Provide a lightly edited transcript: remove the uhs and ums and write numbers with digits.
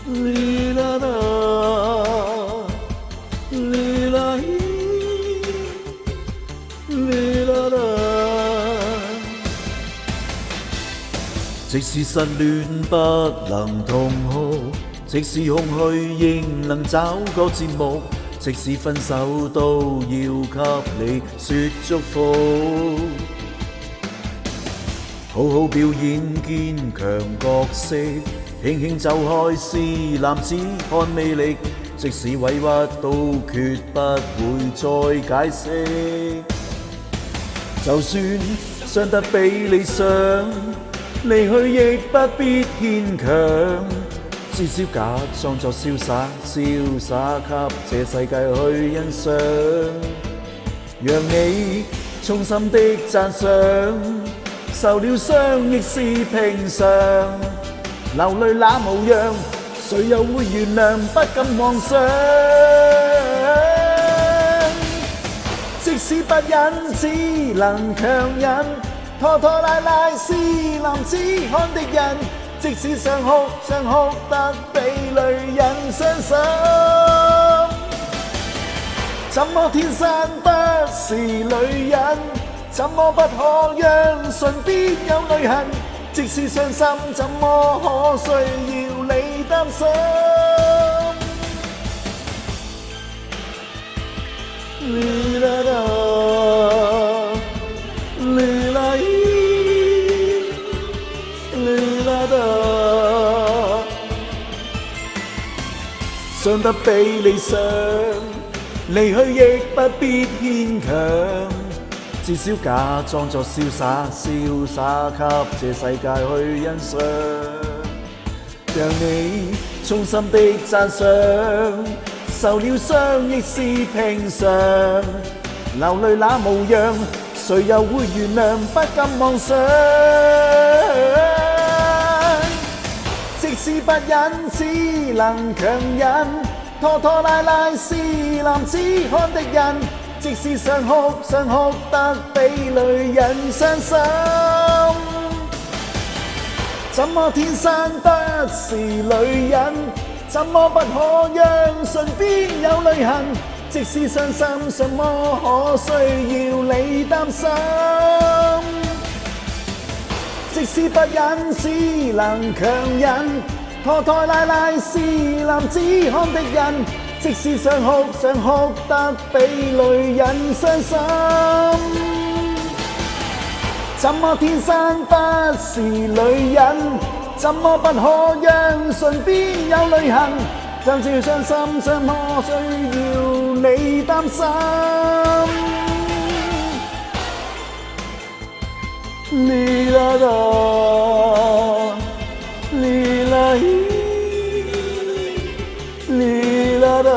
哩啦啦，哩啦哩，哩啦啦。即使失戀不能同哭，即使空虛仍能找個節目，即使分手都要給你說祝福。好好表演堅強角色，輕輕走開是男子漢魅力，即使委屈都決不會再解釋。就算傷得比理想，離去亦不必牽強，至少假裝作瀟灑，瀟灑給這世界去欣賞，讓你衷心的讚賞。受了傷亦是平常，流淚那模樣，誰又會原諒？不敢妄想。即使不忍，只能強忍，拖拖拉拉是男子漢的人。即使想哭，想哭得比女人傷心，怎麼天生不是女人？怎麼不可讓唇邊有淚痕？即使傷心，怎麼可需要你擔心？哩啦啦，哩啦哩，哩啦啦。傷得比理想，離去亦不必牽強。至少假裝作瀟灑，瀟灑給這世界去欣賞，讓你衷心的讚賞。受了傷亦是平常，流淚那模樣，誰又會原諒？不敢妄想。即使不忍，只能強忍，拖拖拉拉是男子漢的人。即使想哭，想哭得比女人傷心，怎麼天生不是女人？怎麼不可讓唇邊有淚痕？即使傷心，什麼可需要你擔心？即使不忍，只能強忍，拖拖拉拉是男子漢的人。即使想哭，想哭得比女人傷心，怎麼天生不是女人？怎麼不可讓唇邊有淚痕？就算傷心，怎麼需要你擔心？哩啦啦，哩啦哩。哩啦啦。